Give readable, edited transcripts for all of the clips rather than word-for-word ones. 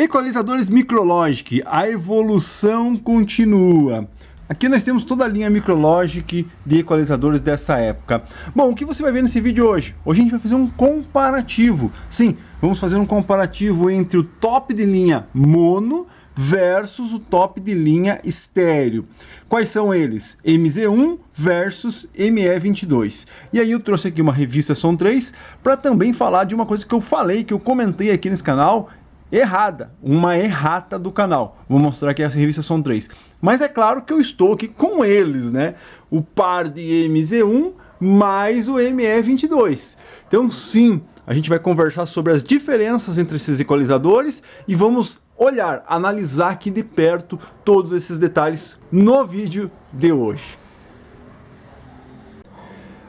Equalizadores Micrologic, a evolução continua. Aqui nós temos toda a linha Micrologic de equalizadores dessa época. Bom, o que você vai ver nesse vídeo hoje? Hoje a gente vai fazer um comparativo. Sim, vamos fazer um comparativo entre o top de linha mono versus o top de linha estéreo. Quais são eles? MZ1 versus ME22. E aí eu trouxe aqui uma revista Som 3 para também falar de uma coisa que eu falei, que eu comentei aqui nesse canal, errada, uma errata do canal. Vou mostrar aqui essa revista Som 3. Mas é claro que eu estou aqui com eles, né? O par de MZ1 mais o ME22. Então sim, a gente vai conversar sobre as diferenças entre esses equalizadores e vamos olhar, analisar aqui de perto todos esses detalhes no vídeo de hoje.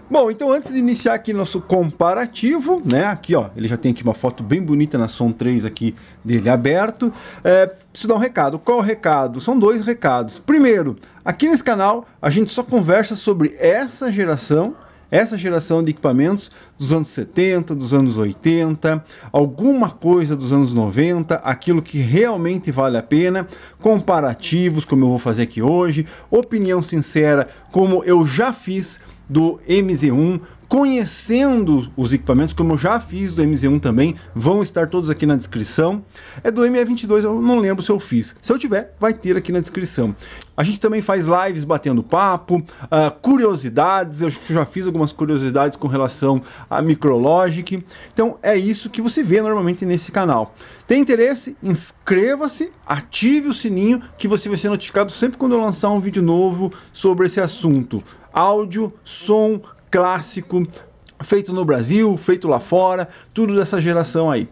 Bom, então antes de iniciar aqui nosso comparativo, né, aqui ó, ele já tem aqui uma foto bem bonita na Som 3 aqui dele aberto, preciso dar um recado. Qual é o recado? São dois recados. Primeiro, aqui nesse canal a gente só conversa sobre essa geração de equipamentos dos anos 70, dos anos 80, alguma coisa dos anos 90, aquilo que realmente vale a pena, comparativos, como eu vou fazer aqui hoje, opinião sincera, como eu já fiz do MZ1, conhecendo os equipamentos, como eu já fiz do MZ1 também, vão estar todos aqui na descrição. É do ME22, eu não lembro se eu fiz. Se eu tiver, vai ter aqui na descrição. A gente também faz lives batendo papo, curiosidades, eu já fiz algumas curiosidades com relação a Micrologic. Então é isso que você vê normalmente nesse canal. Tem interesse? Inscreva-se, ative o sininho que você vai ser notificado sempre quando eu lançar um vídeo novo sobre esse assunto. Áudio, som, clássico, feito no Brasil, feito lá fora, tudo dessa geração aí.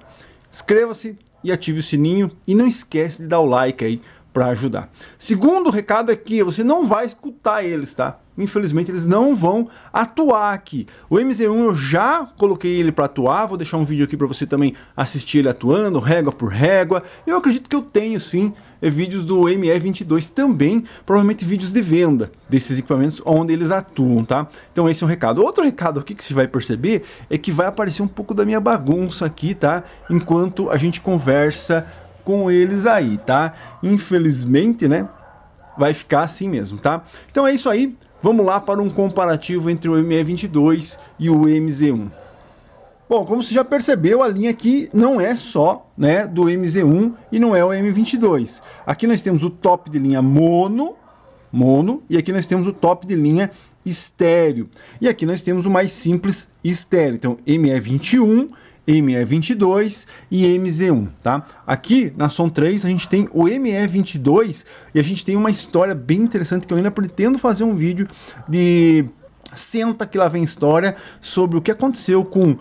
Inscreva-se e ative o sininho e não esquece de dar o like aí para ajudar. Segundo recado é que você não vai escutar eles, tá? Infelizmente eles não vão atuar aqui. O MZ1 eu já coloquei ele para atuar, vou deixar um vídeo aqui para você também assistir ele atuando, régua por régua. Eu acredito que eu tenho sim vídeos do ME22 também, provavelmente vídeos de venda desses equipamentos onde eles atuam, tá? Então esse é um recado. Outro recado aqui que você vai perceber é que vai aparecer um pouco da minha bagunça aqui, tá? Enquanto a gente conversa com eles aí, tá? Infelizmente, né? Vai ficar assim mesmo, tá? Então é isso aí. Vamos lá para um comparativo entre o ME22 e o MZ1. Bom, como você já percebeu, a linha aqui não é só, né, do MZ1 e não é o M22. Aqui nós temos o top de linha mono, e aqui nós temos o top de linha estéreo. E aqui nós temos o mais simples estéreo. Então, ME21, ME22 e MZ1, tá? Aqui na Som 3 a gente tem o ME22 e a gente tem uma história bem interessante que eu ainda pretendo fazer um vídeo de senta que lá vem história sobre o que aconteceu com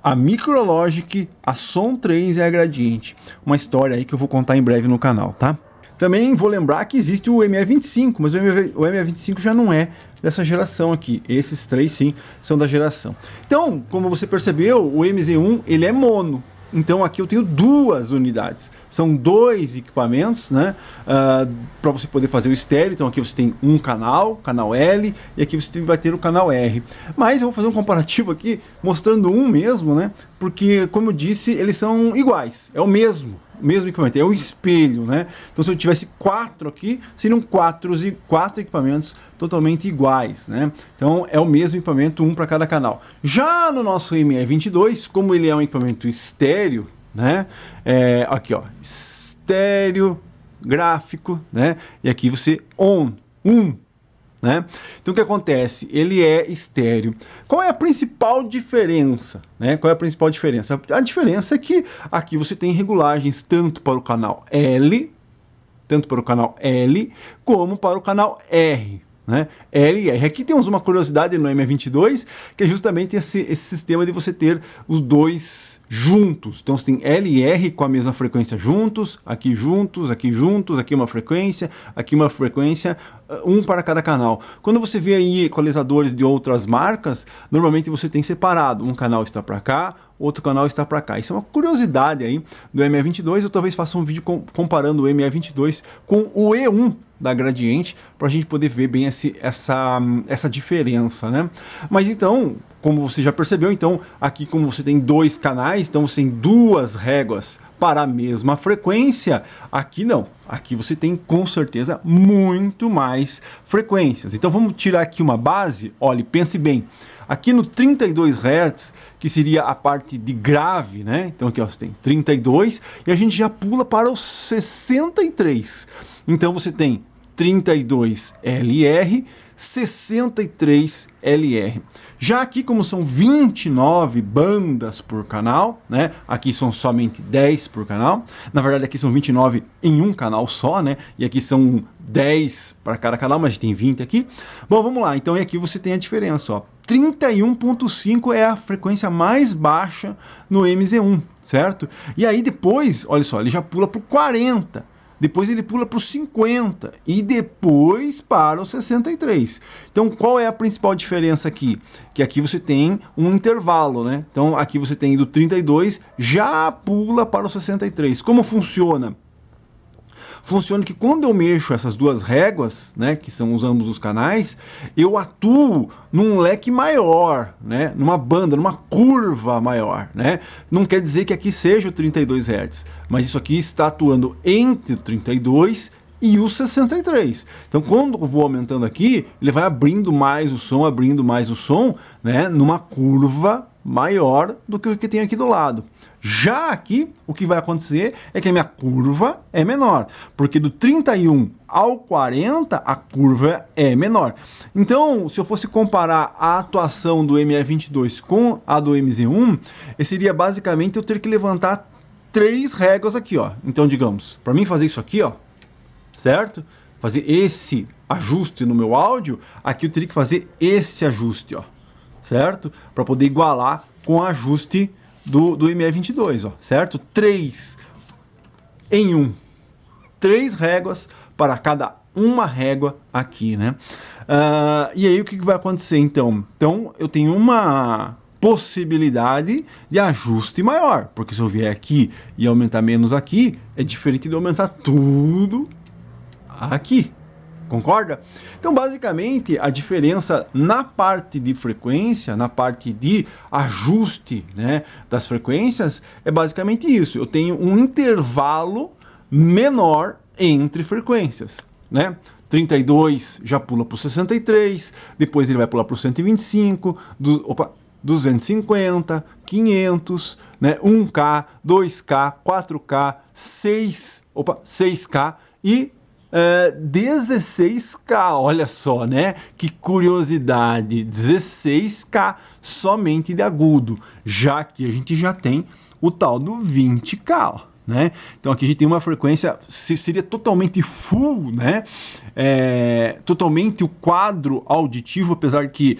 a Micrologic, a Som 3 e a Gradiente. Uma história aí que eu vou contar em breve no canal, tá? Também vou lembrar que existe o ME25, mas o ME25 já não é dessa geração aqui. Esses três sim são da geração. Então, como você percebeu, o MZ1 ele é mono. Então aqui eu tenho duas unidades. São dois equipamentos, né? Para você poder fazer o estéreo. Então aqui você tem um canal, canal L, e aqui você vai ter o canal R. Mas eu vou fazer um comparativo aqui mostrando um mesmo, né? Porque, como eu disse, eles são iguais. É o mesmo equipamento, é o espelho, né? Então se eu tivesse quatro aqui, seriam quatro equipamentos totalmente iguais, né? Então é o mesmo equipamento, um para cada canal. Já no nosso ME22, como ele é um equipamento estéreo, né? Aqui ó, estéreo, gráfico, né? E aqui você né? Então o que acontece? Ele é estéreo. Qual é a principal diferença? Né? Qual é a principal diferença? A diferença é que aqui você tem regulagens tanto para o canal L, como para o canal R. Né? L e R. Aqui temos uma curiosidade no ME22, que é justamente esse sistema de você ter os dois juntos. Então você tem L e R com a mesma frequência juntos, aqui uma frequência, um para cada canal. Quando você vê aí equalizadores de outras marcas, normalmente você tem separado, um canal está para cá, outro canal está para cá. Isso é uma curiosidade aí do ME22, eu talvez faça um vídeo comparando o ME22 com o E1 da Gradiente, para a gente poder ver bem essa diferença, né? Mas então, como você já percebeu, então aqui como você tem dois canais, então você tem duas réguas para a mesma frequência, aqui não. Aqui você tem com certeza muito mais frequências. Então vamos tirar aqui uma base, olha, pense bem. Aqui no 32 Hz, que seria a parte de grave, né? Então aqui ó, você tem 32 e a gente já pula para os 63. Então você tem 32 LR, 63 LR. Já aqui, como são 29 bandas por canal, né? Aqui são somente 10 por canal. Na verdade, aqui são 29 em um canal só, né? E aqui são 10 para cada canal, mas tem 20 aqui. Bom, vamos lá. Então, e aqui você tem a diferença, ó. 31.5 é a frequência mais baixa no MZ1, certo? E aí depois, olha só, ele já pula para o 40. Depois ele pula para os 50 e depois para os 63. Então qual é a principal diferença aqui? Que aqui você tem um intervalo, né? Então aqui você tem do 32, já pula para os 63. Como funciona? Funciona que quando eu mexo essas duas réguas, né, que são os ambos os canais, eu atuo num leque maior, né, numa banda, numa curva maior, né? Não quer dizer que aqui seja o 32 Hz, mas isso aqui está atuando entre o 32 e o 63. Então, quando eu vou aumentando aqui, ele vai abrindo mais o som, né, numa curva maior do que o que tem aqui do lado. Já aqui, o que vai acontecer é que a minha curva é menor, porque do 31 ao 40 a curva é menor. Então, se eu fosse comparar a atuação do ME22 com a do MZ1, seria basicamente eu ter que levantar 3 réguas aqui, ó. Então, digamos, para mim fazer isso aqui, ó, certo? Fazer esse ajuste no meu áudio, aqui eu teria que fazer esse ajuste, ó, certo? Para poder igualar com o ajuste do ME22, ó, certo? 3 em 1. 3 réguas para cada uma régua aqui, né? E aí o que vai acontecer então? Então eu tenho uma possibilidade de ajuste maior, porque se eu vier aqui e aumentar menos aqui, é diferente de aumentar tudo aqui. Concorda? Então, basicamente, a diferença na parte de frequência, na parte de ajuste, né, das frequências, é basicamente isso. Eu tenho um intervalo menor entre frequências, né? 32 já pula para o 63, depois ele vai pular para o 125, 250, 500, né, 1K, 2K, 4K, 6K e 16K, olha só, né? Que curiosidade, 16K somente de agudo, já que a gente já tem o tal do 20K, né? Então aqui a gente tem uma frequência, seria totalmente full, né? Totalmente o quadro auditivo, apesar que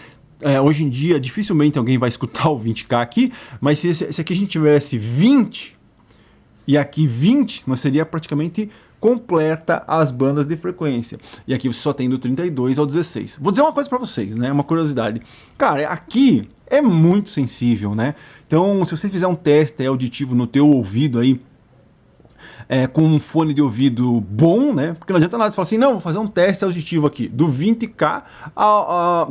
hoje em dia dificilmente alguém vai escutar o 20K aqui, mas se aqui a gente tivesse 20 e aqui 20, nós seria praticamente completa as bandas de frequência. E aqui você só tem do 32 ao 16. Vou dizer uma coisa para vocês, né? Uma curiosidade. Cara, aqui é muito sensível, né? Então, se você fizer um teste auditivo no teu ouvido aí, com um fone de ouvido bom, né? Porque não adianta nada você falar assim, não, vou fazer um teste auditivo aqui, do 20K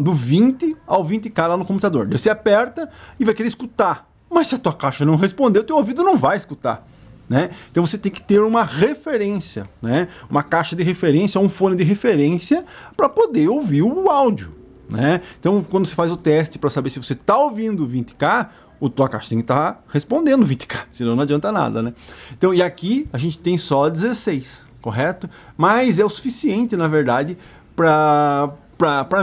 do 20 ao 20K lá no computador. Daí você aperta e vai querer escutar. Mas se a tua caixa não responder, o teu ouvido não vai escutar. Né? Então você tem que ter uma referência, né? Uma caixa de referência, um fone de referência para poder ouvir o áudio, né? Então quando você faz o teste para saber se você está ouvindo 20K, a tua caixa tem que estar respondendo 20K, senão não adianta nada, né? Então, e aqui a gente tem só 16, correto? Mas é o suficiente, na verdade, para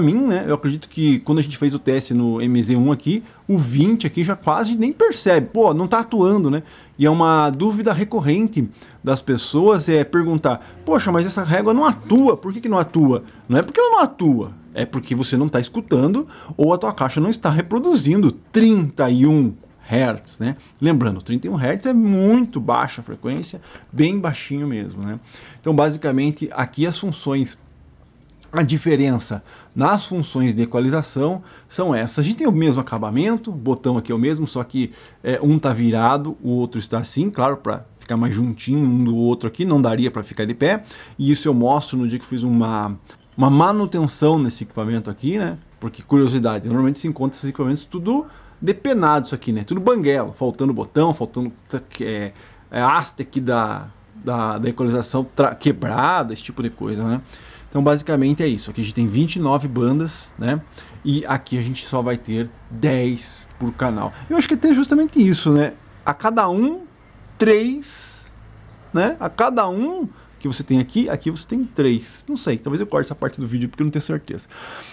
mim, né? Eu acredito que quando a gente fez o teste no MZ1 aqui, o 20 aqui já quase nem percebe. Pô, não tá atuando, né? E é uma dúvida recorrente das pessoas perguntar, poxa, mas essa régua não atua, por que não atua? Não é porque ela não atua, é porque você não está escutando ou a tua caixa não está reproduzindo 31 Hz, né? Lembrando, 31 Hz é muito baixa a frequência, bem baixinho mesmo, né? Então, basicamente, aqui as funções, a diferença nas funções de equalização são essas. A gente tem o mesmo acabamento, o botão aqui é o mesmo, só que um tá virado, o outro está assim, claro, para ficar mais juntinho um do outro aqui, não daria para ficar de pé. E isso eu mostro no dia que fiz uma manutenção nesse equipamento aqui, né? Porque, curiosidade, normalmente se encontra esses equipamentos tudo depenado, isso aqui, né? Tudo banguela, faltando botão, faltando haste aqui da equalização quebrada, esse tipo de coisa, né? Então basicamente é isso. Aqui a gente tem 29 bandas, né? E aqui a gente só vai ter 10 por canal. Eu acho que tem justamente isso, né? A cada um, 3, né? A cada um que você tem aqui você tem 3. Não sei, talvez eu corte essa parte do vídeo porque eu não tenho certeza.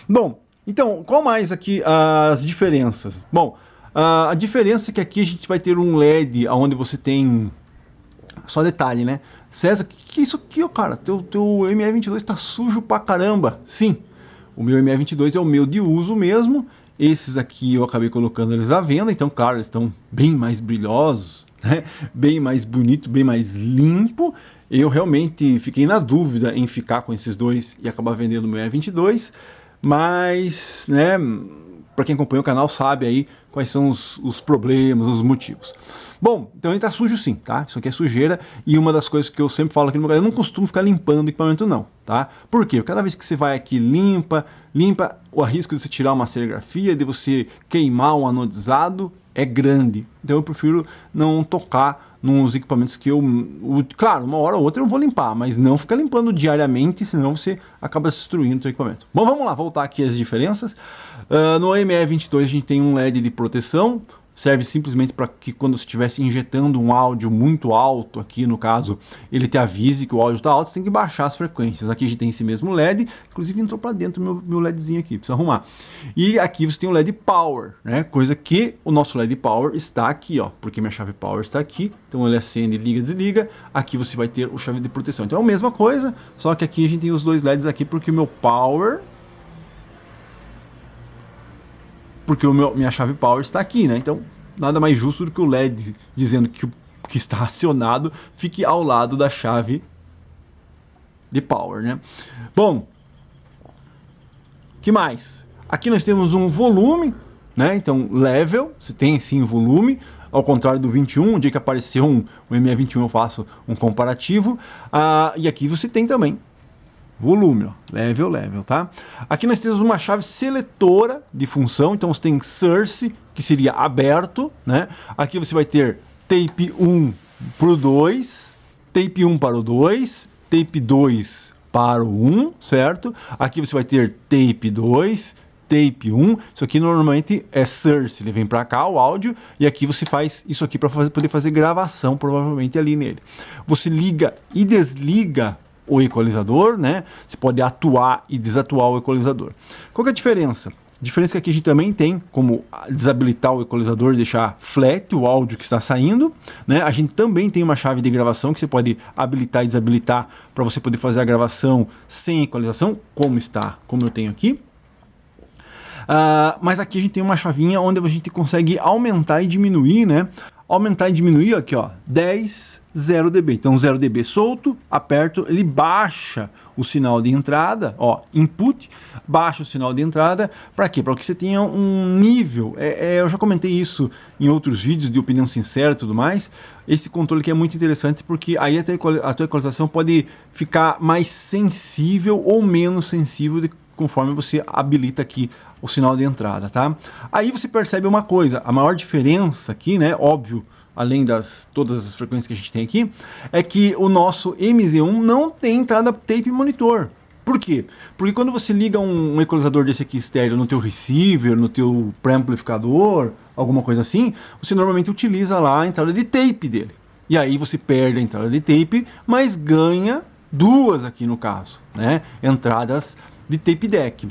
Bom, então, qual mais aqui as diferenças? Bom, a diferença é que aqui a gente vai ter um LED onde você tem... Só detalhe, né? César, que é isso aqui, ó, cara? Teu ME22 tá sujo pra caramba. Sim, o meu ME22 é o meu de uso mesmo. Esses aqui eu acabei colocando eles à venda. Então, claro, eles estão bem mais brilhosos, né? Bem mais bonito, bem mais limpo. Eu realmente fiquei na dúvida em ficar com esses dois e acabar vendendo o meu ME22. Mas, né, para quem acompanha o canal sabe aí quais são os problemas, os motivos. Bom, então ele tá sujo sim, tá? Isso aqui é sujeira e uma das coisas que eu sempre falo aqui no meu canal, eu não costumo ficar limpando o equipamento não, tá? Por quê? Cada vez que você vai aqui limpa, o risco de você tirar uma serigrafia, de você queimar um anodizado é grande. Então eu prefiro não tocar nos equipamentos que claro, uma hora ou outra eu vou limpar, mas não ficar limpando diariamente, senão você acaba destruindo o seu equipamento. Bom, vamos lá, voltar aqui às diferenças. No ME22 a gente tem um LED de proteção, serve simplesmente para que quando você estivesse injetando um áudio muito alto, aqui no caso, ele te avise que o áudio está alto, você tem que baixar as frequências. Aqui a gente tem esse mesmo LED, inclusive entrou para dentro meu LEDzinho aqui, precisa arrumar. E aqui você tem o LED Power, né? Coisa que o nosso LED Power está aqui, ó, porque minha chave Power está aqui, então ele acende, liga, desliga. Aqui você vai ter o chave de proteção. Então é a mesma coisa, só que aqui a gente tem os dois LEDs aqui porque o meu Power... Porque minha chave Power está aqui, né? Então, nada mais justo do que o LED dizendo que o que está acionado fique ao lado da chave de Power, né? Bom, que mais? Aqui nós temos um volume, né? Então, level, você tem sim o volume, ao contrário do 21, o dia que apareceu um ME21 eu faço um comparativo. E aqui você tem também volume, ó, level, tá? Aqui nós temos uma chave seletora de função, então você tem source, que seria aberto, né? Aqui você vai ter tape 1 para o 2, tape 1 para o 2, tape 2 para o 1, certo? Aqui você vai ter tape 2, tape 1, isso aqui normalmente é source, ele vem para cá, o áudio, e aqui você faz isso aqui para poder fazer gravação, provavelmente ali nele. Você liga e desliga o equalizador, né? Você pode atuar e desatuar o equalizador. Qual que é a diferença? A diferença é que aqui a gente também tem como desabilitar o equalizador e deixar flat o áudio que está saindo, né? A gente também tem uma chave de gravação que você pode habilitar e desabilitar para você poder fazer a gravação sem equalização, como eu tenho aqui. Mas aqui a gente tem uma chavinha onde a gente consegue aumentar e diminuir, né? Aumentar e diminuir aqui, ó, 10, 0 dB. Então 0 dB solto, aperto, ele baixa o sinal de entrada, ó, input, baixa o sinal de entrada. Para quê? Para que você tenha um nível. Eu já comentei isso em outros vídeos de opinião sincera e tudo mais. Esse controle que é muito interessante porque aí a tua equalização pode ficar mais sensível ou menos sensível conforme você habilita aqui o sinal de entrada, tá? Aí você percebe uma coisa, a maior diferença aqui, né, óbvio, além das todas as frequências que a gente tem aqui, é que o nosso MZ1 não tem entrada tape monitor. Por quê? Porque quando você liga um equalizador desse aqui estéreo no teu receiver, no teu pré-amplificador, alguma coisa assim, você normalmente utiliza lá a entrada de tape dele. E aí você perde a entrada de tape, mas ganha duas aqui no caso, né? Entradas de tape deck.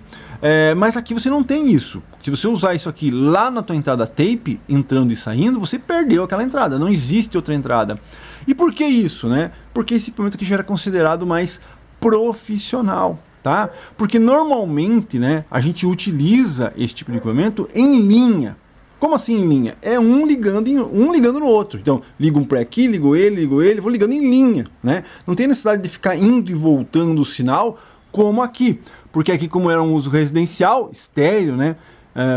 Mas aqui você não tem isso. Se você usar isso aqui lá na tua entrada tape, entrando e saindo, você perdeu aquela entrada, não existe outra entrada. E por que isso, né? Porque esse equipamento aqui já era considerado mais profissional, tá? Porque normalmente, né, a gente utiliza esse tipo de equipamento em linha. Como assim em linha? É um ligando no outro. Então, ligo um pré aqui, ligo ele, vou ligando em linha, né? Não tem necessidade de ficar indo e voltando o sinal como aqui. Porque aqui, como era um uso residencial, estéreo, né?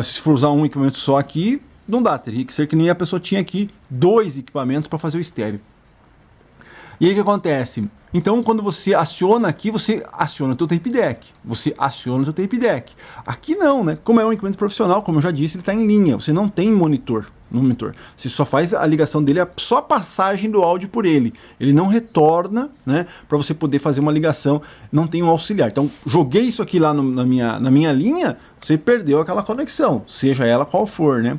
Se for usar um equipamento só aqui, não dá. Teria que ser que nem a pessoa tinha aqui 2 equipamentos para fazer o estéreo. E aí o que acontece? Então, quando você aciona aqui, você aciona o teu tape deck. Você aciona o teu tape deck. Aqui não, né? Como é um equipamento profissional, como eu já disse, ele está em linha. Você não tem monitor. no monitor. Você só faz a ligação dele, só a passagem do áudio por ele. Ele não retorna, né? Para você poder fazer uma ligação, não tem um auxiliar. Então, joguei isso aqui lá na minha linha, você perdeu aquela conexão, seja ela qual for, né?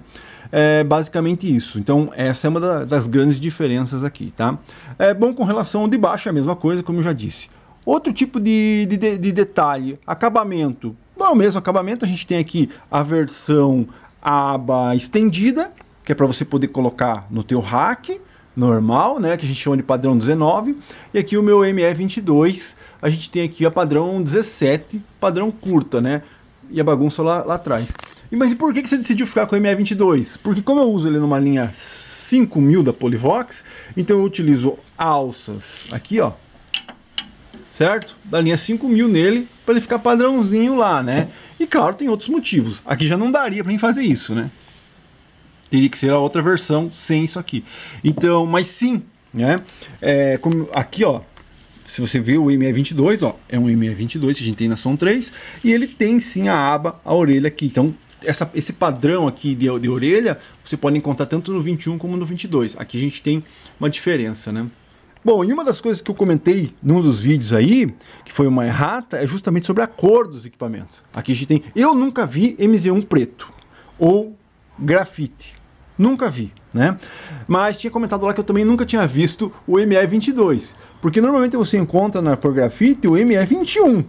É basicamente isso. Então, essa é uma das grandes diferenças aqui, tá? É bom, com relação ao de baixo, é a mesma coisa, como eu já disse. Outro tipo de detalhe, acabamento. Bom, o mesmo acabamento, a gente tem aqui a versão aba estendida, que é para você poder colocar no teu rack normal, né, que a gente chama de padrão 19, e aqui o meu ME22, a gente tem aqui a padrão 17, padrão curta, né, e a bagunça lá atrás. Mas e por que você decidiu ficar com o ME22? Porque como eu uso ele numa linha 5000 da Polivox, então eu utilizo alças aqui, ó, certo? Da linha 5000 nele, para ele ficar padrãozinho lá, né? E claro, tem outros motivos. Aqui já não daria para mim fazer isso, né? Teria que ser a outra versão sem isso aqui. Então, mas sim, né? Como aqui, ó, se você vê o ME22, ó, é um ME22 que a gente tem na Som 3, e ele tem sim a aba, a orelha aqui. Então, esse padrão aqui de orelha, você pode encontrar tanto no 21 como no 22. Aqui a gente tem uma diferença, né? Bom, e uma das coisas que eu comentei num dos vídeos aí, que foi uma errata, é justamente sobre a cor dos equipamentos. Aqui a gente tem... Eu nunca vi MZ1 preto ou grafite. Nunca vi, né? Mas tinha comentado lá que eu também nunca tinha visto o ME22. Porque normalmente você encontra na cor grafite o ME21.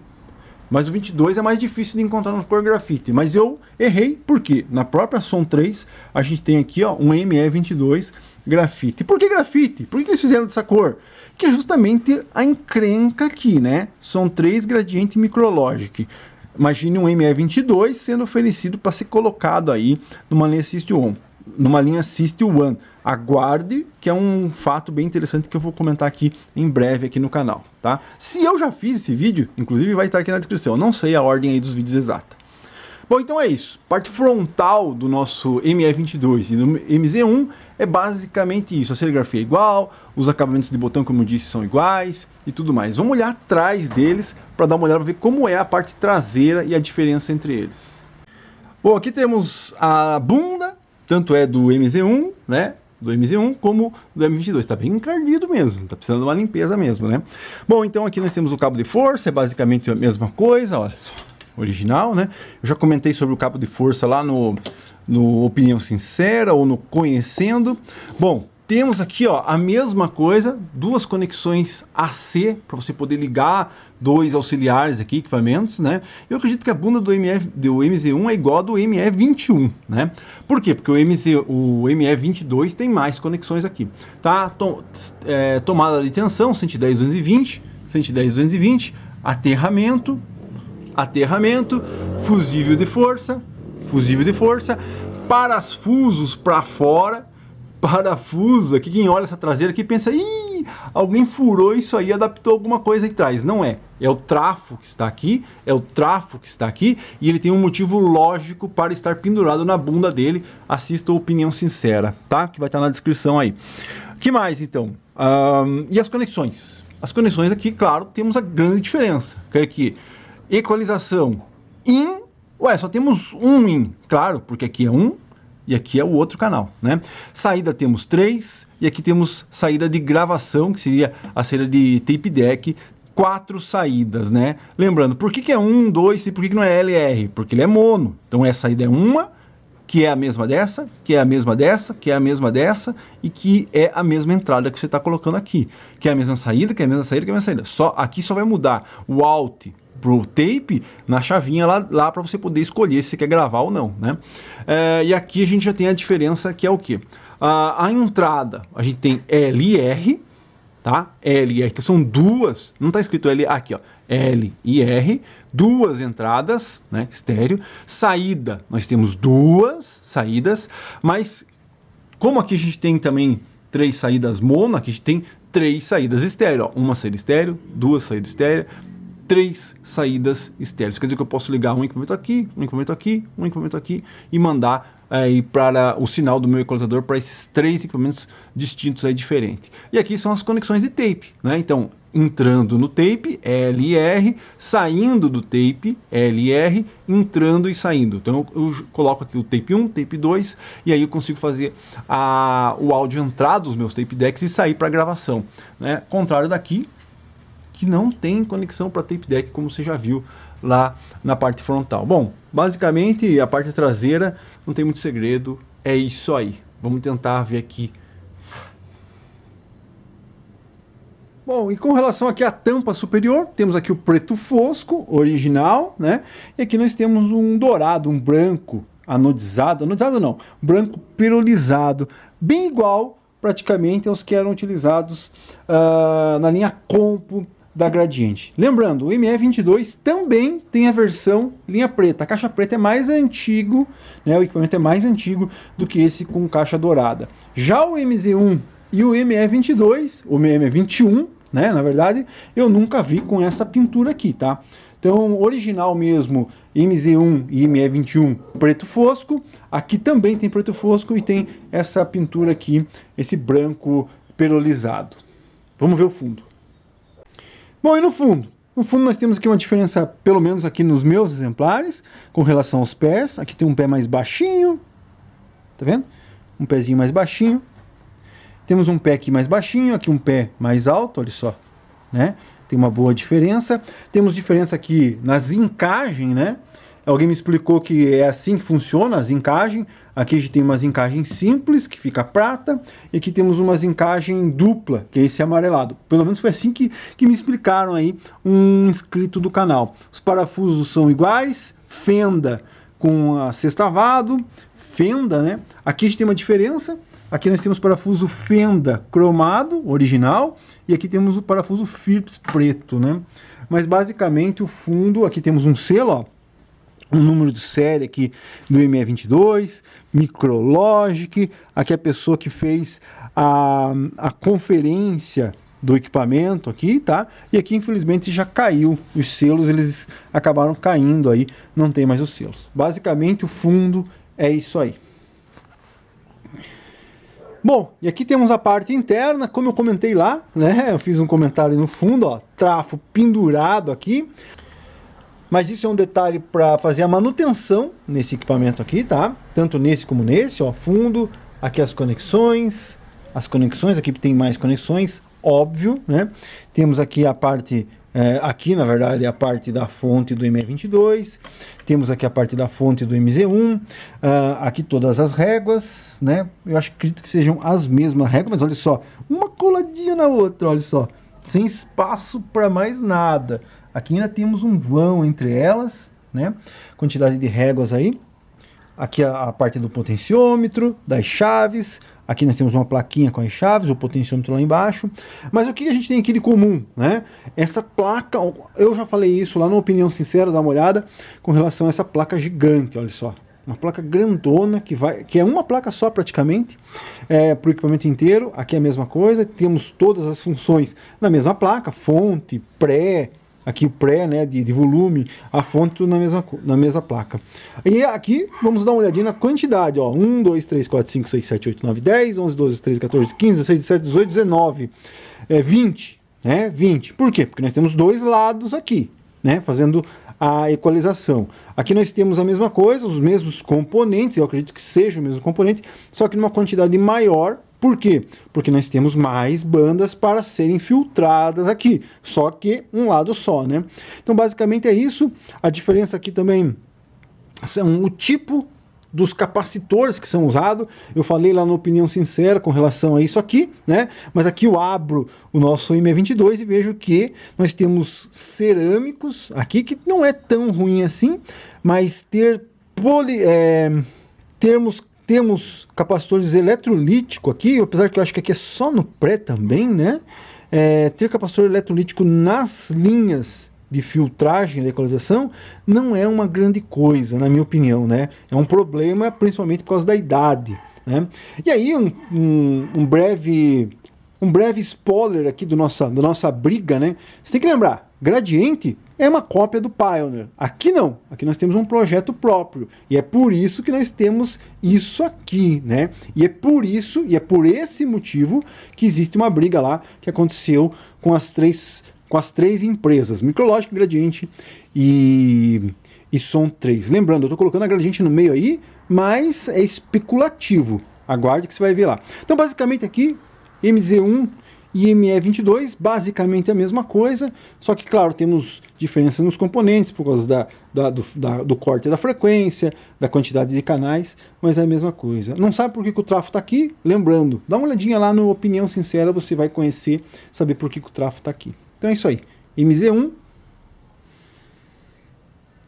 Mas o 22 é mais difícil de encontrar na cor grafite. Mas eu errei, porque na própria Som 3 a gente tem aqui, ó, um ME22 grafite. Por que grafite? Por que eles fizeram dessa cor? Que é justamente a encrenca aqui, né? Som 3 Gradiente Micrologic. Imagine um ME22 sendo oferecido para ser colocado aí numa linha System 1. Aguarde, que é um fato bem interessante que eu vou comentar aqui em breve aqui no canal, tá? Se eu já fiz esse vídeo, inclusive vai estar aqui na descrição, eu não sei a ordem aí dos vídeos exata. Bom, então é isso. Parte frontal do nosso ME22 e do MZ1 é basicamente isso. A serigrafia é igual, os acabamentos de botão, como eu disse, são iguais e tudo mais. Vamos olhar atrás deles para dar uma olhada para ver como é a parte traseira e a diferença entre eles. Bom, aqui temos a bunda, tanto é do MZ1, né? Do MZ1 como do M22, tá bem encardido mesmo, tá precisando de uma limpeza mesmo, né? Bom, então aqui nós temos o cabo de força, é basicamente a mesma coisa, olha só, original, né? Eu já comentei sobre o cabo de força lá no Opinião Sincera ou no Conhecendo. Bom, temos aqui, ó, a mesma coisa, duas conexões AC para você poder ligar dois auxiliares aqui, equipamentos, né? Eu acredito que a bunda do MZ1 é igual a do ME21, né? Por quê? Porque o ME22 tem mais conexões aqui, tá? Tomada de tensão, 110, 220, 110, 220, aterramento, fusível de força, parafusos para fora, parafuso, aqui quem olha essa traseira aqui pensa, ih, alguém furou isso aí, adaptou alguma coisa aí atrás. Não é, é o trafo que está aqui, e ele tem um motivo lógico para estar pendurado na bunda dele. Assista a Opinião Sincera, tá? Que vai estar na descrição aí. Que mais então? E as conexões? As conexões aqui, claro, temos a grande diferença, que é aqui, equalização in, só temos um in, claro, porque aqui é um, e aqui é o outro canal, né? Saída temos 3, e aqui temos saída de gravação, que seria a saída de tape deck, 4 saídas, né? Lembrando, por que é 1, 2 e por que não é LR? Porque ele é mono, então essa saída é uma, que é a mesma dessa, que é a mesma dessa, que é a mesma dessa, e que é a mesma entrada que você está colocando aqui, que é a mesma saída, que é a mesma saída, que é a mesma saída. Aqui só vai mudar o alt pro tape na chavinha lá para você poder escolher se você quer gravar ou não, né? E aqui a gente já tem a diferença, que é o que? A entrada, a gente tem LR, tá? LR, então são duas, não tá escrito L, aqui ó, L e R, duas entradas, né, estéreo. Saída, nós temos duas saídas, mas como aqui a gente tem também 3 saídas mono, aqui a gente tem 3 saídas estéreo, ó, uma saída estéreo, duas saídas estéreo, 3 saídas estéreis. Quer dizer que eu posso ligar um equipamento aqui, um equipamento aqui, um equipamento aqui e mandar aí para o sinal do meu equalizador para esses 3 equipamentos distintos aí diferentes. E aqui são as conexões de tape, né? Então, entrando no tape, LR, saindo do tape, LR, entrando e saindo. Então eu coloco aqui o tape 1, tape 2, e aí eu consigo fazer o áudio entrar dos meus tape decks e sair para gravação, né? Contrário daqui, que não tem conexão para tape deck, como você já viu lá na parte frontal. Bom, basicamente a parte traseira não tem muito segredo, é isso aí. Vamos tentar ver aqui. Bom, e com relação aqui à tampa superior, temos aqui o preto fosco, original, né? E aqui nós temos um dourado, um branco anodizado não, branco perolizado, bem igual praticamente aos que eram utilizados na linha Compo da Gradiente. Lembrando, o ME22 também tem a versão linha preta. A caixa preta é mais antigo, né? O equipamento é mais antigo do que esse com caixa dourada. Já o MZ1 e o ME22, o ME21, né, na verdade, eu nunca vi com essa pintura aqui, tá? Então, original mesmo, MZ1 e ME21, preto fosco. Aqui também tem preto fosco e tem essa pintura aqui, esse branco perolizado. Vamos ver o fundo. Bom, e no fundo? No fundo nós temos aqui uma diferença, pelo menos aqui nos meus exemplares, com relação aos pés. Aqui tem um pé mais baixinho, tá vendo? Um pezinho mais baixinho. Temos um pé aqui mais baixinho, aqui um pé mais alto, olha só, né? Tem uma boa diferença. Temos diferença aqui nas encagens, né? Alguém me explicou que é assim que funciona as encagens. Aqui a gente tem umas encagens simples, que fica prata, e aqui temos umas encagens dupla, que é esse amarelado. Pelo menos foi assim que me explicaram aí um inscrito do canal. Os parafusos são iguais, fenda com sextavado, fenda, né? Aqui a gente tem uma diferença. Aqui nós temos parafuso fenda cromado, original, e aqui temos o parafuso Phillips preto, né? Mas basicamente o fundo, aqui temos um selo, ó, um número de série aqui do ME22, Micrologic, aqui a pessoa que fez a conferência do equipamento aqui, tá? E aqui infelizmente já caiu os selos, eles acabaram caindo aí, não tem mais os selos. Basicamente o fundo é isso aí. Bom, e aqui temos a parte interna, como eu comentei lá, né? Eu fiz um comentário no fundo, ó, trafo pendurado aqui. Mas isso é um detalhe para fazer a manutenção nesse equipamento aqui, tá? Tanto nesse como nesse, ó, fundo, aqui as conexões, aqui tem mais conexões, óbvio, né? Temos aqui a parte, aqui na verdade a parte da fonte do ME22, temos aqui a parte da fonte do MZ1, aqui todas as réguas, né? Eu acredito que sejam as mesmas réguas, mas olha só, uma coladinha na outra, olha só, sem espaço para mais nada. Aqui ainda temos um vão entre elas, né? Quantidade de réguas aí. Aqui a parte do potenciômetro, das chaves. Aqui nós temos uma plaquinha com as chaves, o potenciômetro lá embaixo. Mas o que a gente tem aqui de comum, né? Essa placa, eu já falei isso lá no Opinião Sincera, dá uma olhada, com relação a essa placa gigante, olha só. Uma placa grandona, que é uma placa só praticamente, para o equipamento inteiro. Aqui é a mesma coisa, temos todas as funções na mesma placa, fonte, pré, aqui o pré, né, de volume, a fonte tudo na mesma placa. E aqui vamos dar uma olhadinha na quantidade, ó, 1, 2, 3, 4, 5, 6, 7, 8, 9, 10, 11, 12, 13, 14, 15, 16, 17, 18, 19, 20, né, 20. Por quê? Porque nós temos dois lados aqui, né, fazendo a equalização. Aqui nós temos a mesma coisa, os mesmos componentes, eu acredito que seja o mesmo componente, só que numa quantidade maior. Por quê? Porque nós temos mais bandas para serem filtradas aqui, só que um lado só, né? Então basicamente é isso. A diferença aqui também são o tipo dos capacitores que são usados. Eu falei lá na Opinião Sincera com relação a isso aqui, né? Mas aqui eu abro o nosso ME22 e vejo que nós temos cerâmicos aqui, que não é tão ruim assim, mas temos capacitores eletrolítico aqui, apesar que eu acho que aqui é só no pré também, né? Ter capacitor eletrolítico nas linhas de filtragem da equalização não é uma grande coisa, na minha opinião, né? É um problema principalmente por causa da idade, né? E aí um breve spoiler aqui da nossa briga, né? Você tem que lembrar, Gradiente é uma cópia do Pioneer. Aqui não, aqui nós temos um projeto próprio, e é por isso que nós temos isso aqui, né? E é por isso, e é por esse motivo que existe uma briga lá que aconteceu com as três empresas, Micrologic, Gradiente e Som 3. Lembrando, eu estou colocando a Gradiente no meio aí, mas é especulativo. Aguarde que você vai ver lá. Então, basicamente aqui, MZ1 e ME22, basicamente a mesma coisa, só que, claro, temos diferença nos componentes por causa do corte da frequência, da quantidade de canais, mas é a mesma coisa. Não sabe por que o trafo está aqui? Lembrando, dá uma olhadinha lá no Opinião Sincera, você vai conhecer, saber por que o trafo está aqui. Então é isso aí, MZ1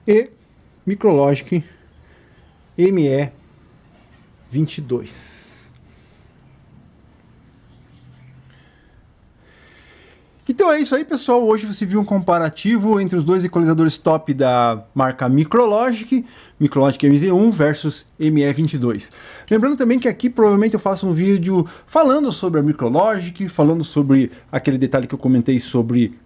e Micrologic ME22. Então é isso aí, pessoal. Hoje você viu um comparativo entre os dois equalizadores top da marca Micrologic, Micrologic MZ1 versus ME22. Lembrando também que aqui provavelmente eu faço um vídeo falando sobre a Micrologic, falando sobre aquele detalhe que eu comentei sobre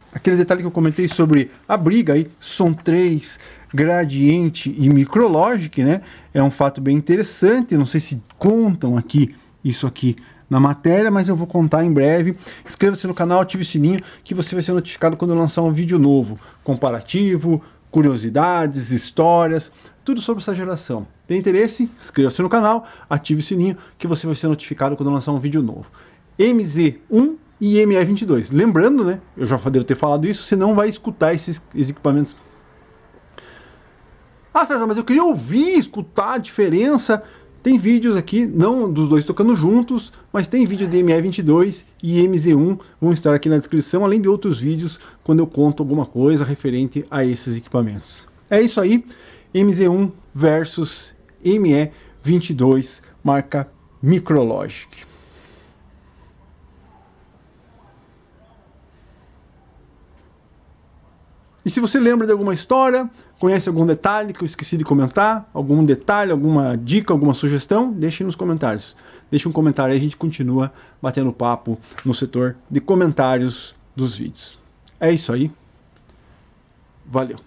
a briga aí, Som 3, Gradiente e Micrologic, né? É um fato bem interessante, não sei se contam aqui isso aqui na matéria, mas eu vou contar em breve. Inscreva-se no canal, ative o sininho, que você vai ser notificado quando eu lançar um vídeo novo, comparativo, curiosidades, histórias, tudo sobre essa geração. Tem interesse? Inscreva-se no canal, ative o sininho, que você vai ser notificado quando eu lançar um vídeo novo. MZ1 e ME22. Lembrando, né, eu já devo ter falado isso, você não vai escutar esses equipamentos. Ah, César, mas eu queria ouvir, escutar a diferença. Tem vídeos aqui, não dos dois tocando juntos, mas tem vídeo de ME22 e MZ1, vão estar aqui na descrição, além de outros vídeos quando eu conto alguma coisa referente a esses equipamentos. É isso aí, MZ1 versus ME22, marca Micrologic. E se você lembra de alguma história, conhece algum detalhe que eu esqueci de comentar, algum detalhe, alguma dica, alguma sugestão, deixe nos comentários. Deixe um comentário aí, a gente continua batendo papo no setor de comentários dos vídeos. É isso aí. Valeu.